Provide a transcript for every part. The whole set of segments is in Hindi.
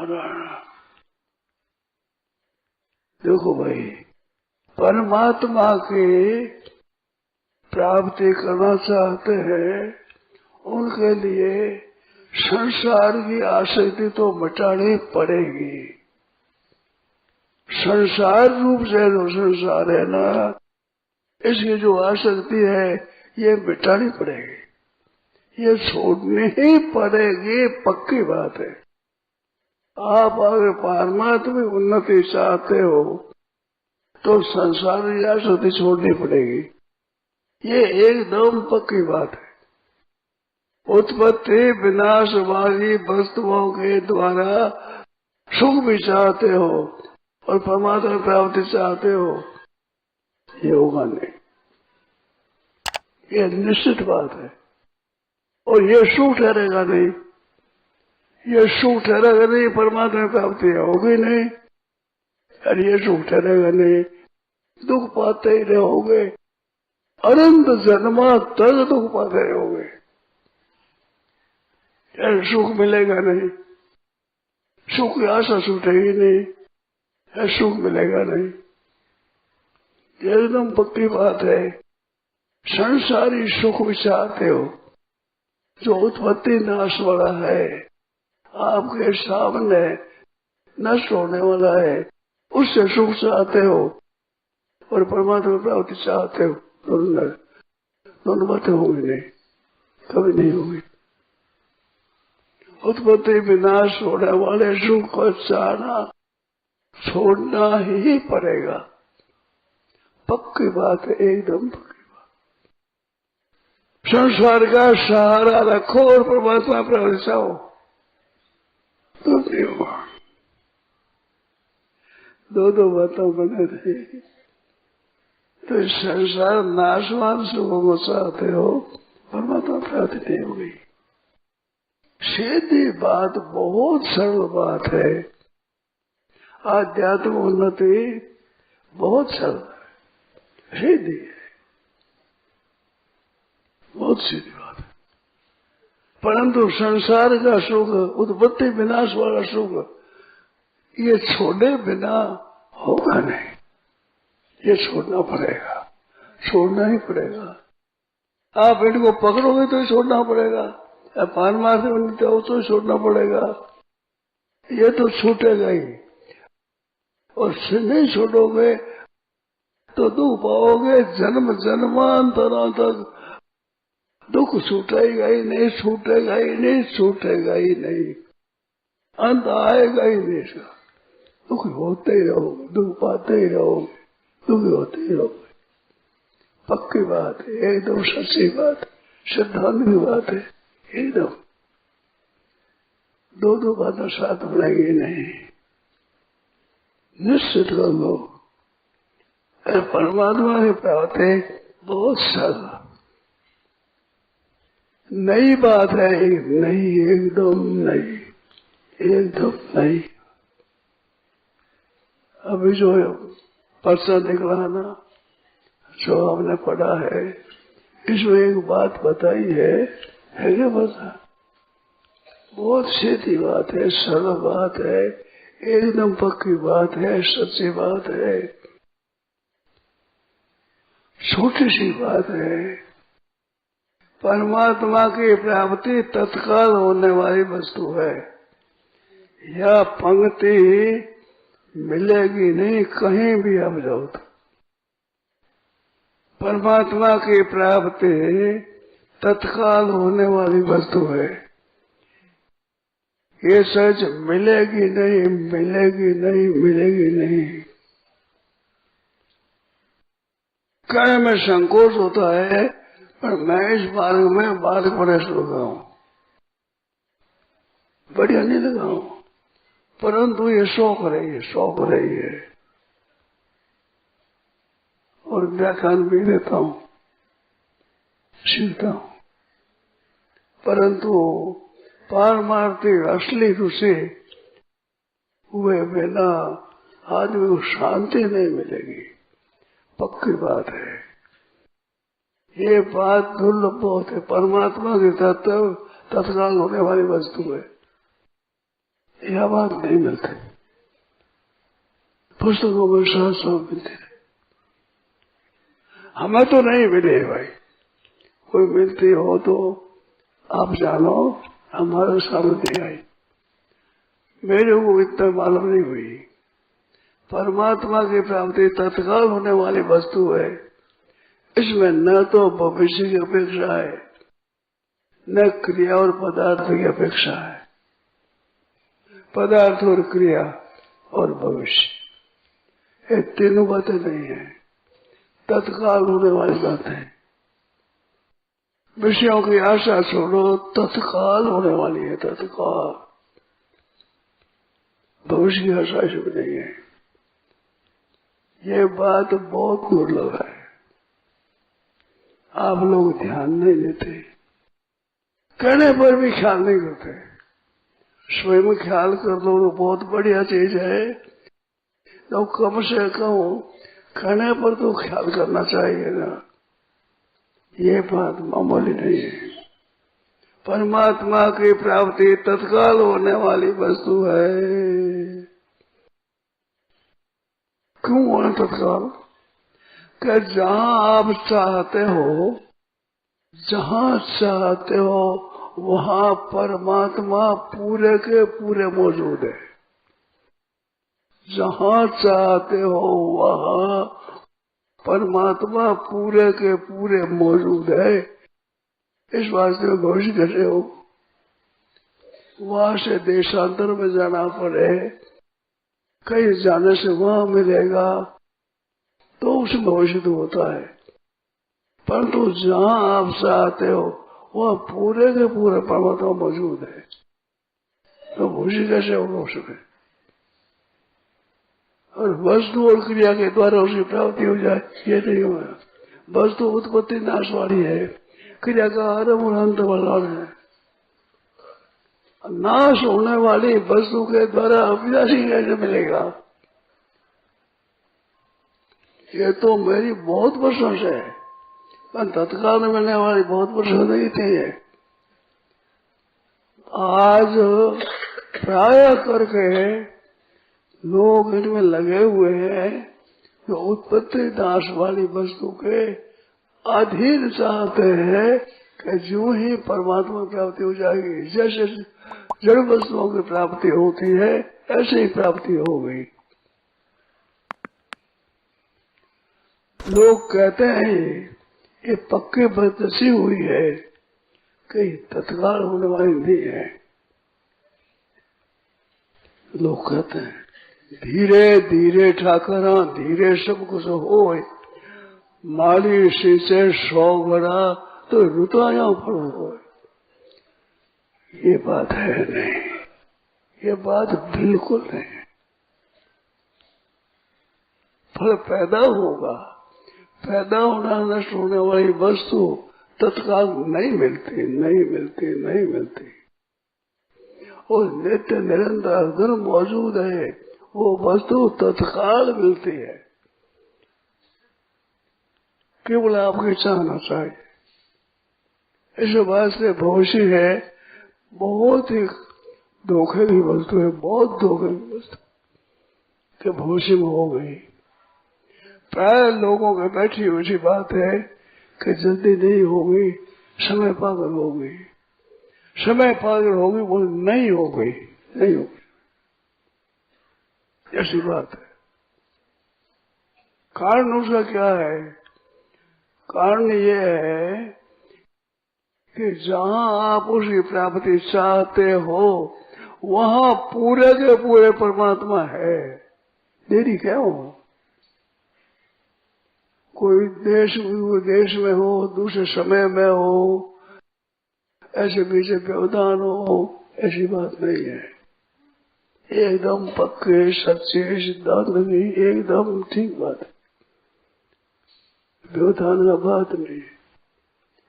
नारायण। देखो भाई, परमात्मा की प्राप्ति करना चाहते हैं, उनके लिए संसार की आसक्ति तो मिटानी पड़ेगी। संसार रूप से जो संसार है ना, इसकी जो आसक्ति है ये मिटानी पड़ेगी, ये छोड़नी ही पड़ेगी, पक्की बात है। आप अगर परमात्मा की उन्नति चाहते हो तो संसार की आसक्ति छोड़नी पड़ेगी, ये एकदम पक्की बात है। उत्पत्ति विनाशवादी वस्तुओं के द्वारा सुख भी चाहते हो और परमात्मा प्राप्ति चाहते हो, ये होगा नहीं, ये निश्चित बात है। और ये सुख ठहरेगा नहीं, ये सुख ठहरेगा नहीं, परमात्मा प्राप्ति होगी नहीं, और ये सुख ठहरेगा नहीं, दुख पाते ही रहोगे, अनंत जन्मा तक दुख पाते रहोगे, यार सुख मिलेगा नहीं, सुख की आशा छूटेगी नहीं, है सुख मिलेगा नहीं, एकदम पक्की बात है। संसारी सुख भी चाहते हो जो उत्पत्ति नाश वाला है, आपके सामने नष्ट होने वाला है, उससे सुख चाहते हो और परमात्मा प्राप्ति चाहते हो, दोनों बातें होंगी नहीं, कभी नहीं होगी। उत्पत्ति विनाश होने वाले सुख को चाहना छोड़ना ही पड़ेगा, पक्की बात है, एकदम पक्की बात। संसार का सहारा रखो और परमात्मा प्राप्ति चाहो तो नहीं होगा। दो बातों बने थे, तो इस संसार नाशवान सुखों को चाहते हो, परमात्मा प्राप्ति नहीं होगी। सीधी बात, बहुत सरल बात है। आध्यात्म उन्नति बहुत सरल है, सीधी है, बहुत सीधी बात है। परंतु संसार का सुख, उत्पत्ति विनाश वाला सुख, ये छोड़े बिना होगा नहीं, ये छोड़ना पड़ेगा, छोड़ना ही पड़ेगा। आप इनको पकड़ोगे तो छोड़ना पड़ेगा, पान मार से उन्नति हो तो छोड़ना पड़ेगा, ये तो छूटेगा ही। और नहीं छोड़ोगे तो दुख पाओगे, जन्म जन्मांतरों तक दुख छूटेगा ही नहीं, छूटेगा ही नहीं, छूटेगा ही नहीं, अंत आएगा ही नहीं इसका। दुख होते ही रहोगे, दुख पाते ही रहोगे, दुखी होते ही रहोगे, पक्की बात है, एकदम सच्ची बात, सिद्धांत की बात है, एकदम। दो बातें साथ बनाएंगे नहीं, निश्चित कर लो। परमात्मा की प्राप्ति बहुत सरल, नई बात है, नहीं, एकदम नहीं, एकदम नहीं। अभी जो पर्चा निकला ना, जो हमने पढ़ा है, इसमें एक बात बताई है क्या पता? बहुत सीधी बात है, सरल बात है, एकदम पक्की बात है, सच्ची बात है, छोटी सी बात है। परमात्मा की प्राप्ति तत्काल होने वाली वस्तु है, यह पंक्ति मिलेगी नहीं कहीं भी आप जाओ तो। परमात्मा की प्राप्ति तत्काल होने वाली वस्तु है, ये सच मिलेगी नहीं, मिलेगी नहीं, मिलेगी नहीं। कहने में संकोच होता है, पर मैं इस मार्ग में बालक बड़े लगा हूं, बढ़िया नहीं लगा हूं, परंतु ये शौक रही है, शौक रही है, और व्याख्यान भी देता हूं, सीखता हूं। परंतु पारमार्थिक असली ऋषि हुए बिना आदमी को शांति नहीं मिलेगी, पक्की बात है। ये बात दुर्लभ बहुत है, परमात्मा के तत्व तत्काल होने वाली वस्तु है, यह बात नहीं मिलती, पुस्तकों में शास्त्रों में मिलती है। हमें तो नहीं मिले भाई, कोई मिलती हो तो आप जानो, हमारे सामने आई। मेरे को इतना मालूम नहीं हुई। परमात्मा की प्राप्ति तत्काल होने वाली वस्तु है, इसमें न तो भविष्य की अपेक्षा है, न क्रिया और पदार्थ की अपेक्षा है। पदार्थ और क्रिया और भविष्य, ये तीनों बातें नहीं है, तत्काल होने वाली बात है। विषयों की आशा छोड़ो, तत्काल होने वाली है, तत्काल। भविष्य की आशा इसमें नहीं है। ये बात बहुत दुर्लभ है, आप लोग ध्यान नहीं देते, कहने पर भी ख्याल नहीं करते। स्वयं ख्याल कर लो तो बहुत बढ़िया चीज है, तो कम से कम कहने पर तो ख्याल करना चाहिए ना। ये बात मामूली नहीं है। परमात्मा की प्राप्ति तत्काल होने वाली वस्तु है। क्यों होना तत्काल? कि जहां आप चाहते हो, जहां चाहते हो वहां परमात्मा पूरे के पूरे मौजूद है। जहां चाहते हो वहां परमात्मा पूरे के पूरे मौजूद है। इस वास्ते में भविष्य कैसे हो? वहां से देशांतर में जाना पड़े, कहीं जाने से वहां मिलेगा तो उसमें भविष्य तो होता है। परंतु जहां आप चाहते हो वह पूरे के पूरे परमात्मा मौजूद है, तो भविष्य कैसे होगा उसमें? और वस्तु और क्रिया के द्वारा उसकी प्राप्ति हो जाए, ये नहीं होगा। वस्तु उत्पत्ति नाश वाली है, क्रिया का आरंभ और अंत वाला है। नाश होने वाली वस्तु के द्वारा अविनाशी कैसे मिलेगा? ये तो मेरी बहुत वर्षों से है, पर तत्काल में मिलने वाली बहुत वर्षों नहीं थी। है आज प्राय करके लोग इनमें लगे हुए हैं जो उत्पत्ति नाश वाली वस्तु के अधीन चाहते हैं कि जो ही परमात्मा प्राप्ति हो जाएगी, जैसे जड़ वस्तुओं की प्राप्ति होती है ऐसे ही प्राप्ति हो गई। लोग कहते हैं ये पक्की बदसी हुई है कि तत्काल होने वाली नहीं है। लोग कहते हैं धीरे धीरे ठाकरा धीरे सब कुछ हो, माली सींचे 100 घड़ा तो रुताया फल हो। ये बात है नहीं, ये बात बिल्कुल नहीं। फल पैदा होगा, पैदा होना नष्ट होने वाली वस्तु तत्काल नहीं मिलती, नहीं मिलती, नहीं मिलती। और नित्य निरंतर अगर मौजूद है वो वस्तु तत्काल मिलती है। केवल आपकी चाहना चाहिए। इस बात से भविष्य है बहुत ही धोखे की वस्तु है, बहुत धोखे की वस्तु कि भविष्य में हो गई। प्राय लोगों के बैठी हुई बात है कि जल्दी नहीं होगी, समय पागल हो गई, समय पागल होगी, वो नहीं हो गई, नहीं हो गई, ऐसी बात है। कारण उसका क्या है? कारण ये है कि जहां आप उसकी प्राप्ति चाहते हो वहां पूरे के पूरे परमात्मा है। देरी क्या हो? कोई देश में हो, दूसरे समय में हो, ऐसे पीछे व्यवधान हो, ऐसी बात नहीं है। एकदम पक्के सच्चे सिद्धांत नहीं, एकदम ठीक बात है, व्यवधान का बात नहीं,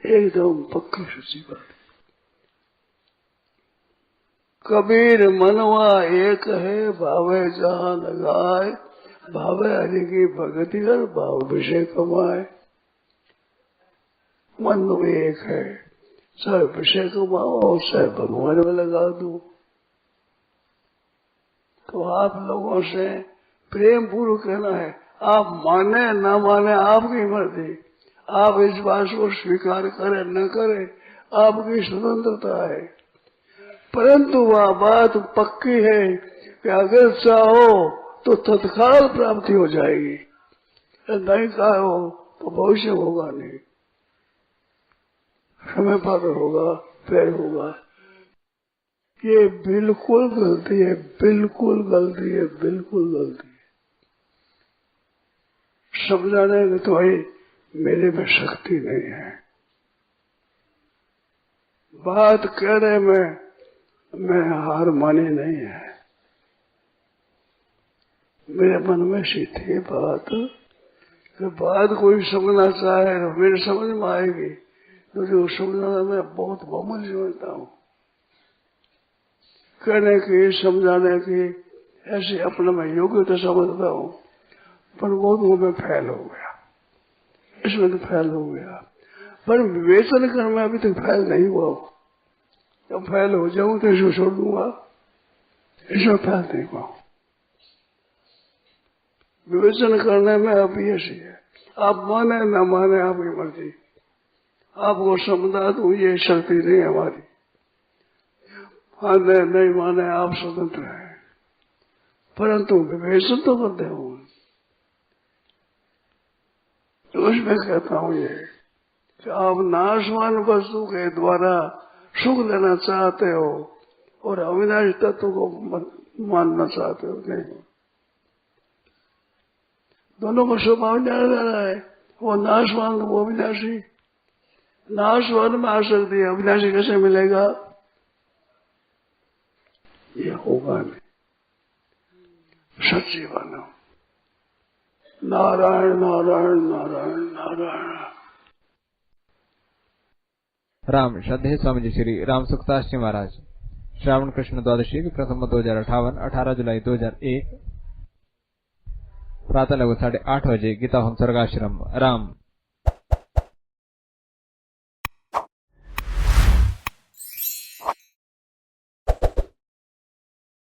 एकदम पक्की सच्ची बात। कबीर मनवा एक है, भावे जहां लगाए, भावे हरि की भगति कर, भाव विषय कमाए। मन एक है, चाहे विषय कमाओ चाहे भगवान में लगा दो। तो आप लोगों से प्रेम पूर्वक कहना है, आप माने न माने आपकी मर्जी, आप इस बात को स्वीकार करें न करें आपकी स्वतंत्रता है, परंतु वह बात पक्की है कि अगर चाहो तो तत्काल प्राप्ति हो जाएगी, नहीं चाहो तो भविष्य होगा नहीं, समय पर होगा, फिर होगा। ये बिल्कुल गलती है, बिल्कुल गलती है, बिल्कुल गलती है। समझाने में तो भाई मेरे में शक्ति नहीं है, बात कहने में मैं हार मानी नहीं है, मेरे मन में सी थी बात कि बात कोई समझना चाहे तो मेरे समझ में आएगी, तो जो समझाने में बहुत बहुमूल्य समझता हूँ, कहने की समझाने की ऐसे अपने में योग्यता समझता हूँ, पर वो तो में फैल हो गया, इसमें तो फैल हो गया, पर विवेचन करने में अभी तक फैल नहीं हुआ। जब फैल हो जाऊं तो इसको छोड़ दूंगा, इसमें फैल नहीं हुआ। विवेचन करने में अभी ऐसी है, आप माने न माने आपकी मर्जी, आपको समझा तो ये शक्ति नहीं हमारी, माने नहीं माने आप स्वतंत्र हैं, परंतु विवेचन तो करते हो। तो उसमें कहता हूं ये कि आप नाशवान वस्तु के द्वारा सुख लेना चाहते हो और अविनाशी तत्व को मानना चाहते हो, नहीं, दोनों का स्वभाव जाना जाना है, वो नाशवान वो अविनाशी, नाशवान में आ सकती है, अविनाशी कैसे मिलेगा, ये होगा नहीं। सच्ची बनो, नारायण नारायण नारायण नारायण। राम श्रद्धेय स्वामी जी श्री राम सुखदास जी महाराज, श्रावण कृष्ण द्वादशी प्रथम 2058, 18 जुलाई 2001, प्रातः लगभग 8:30 बजे, गीता होम स्वर्गाश्रम, राम।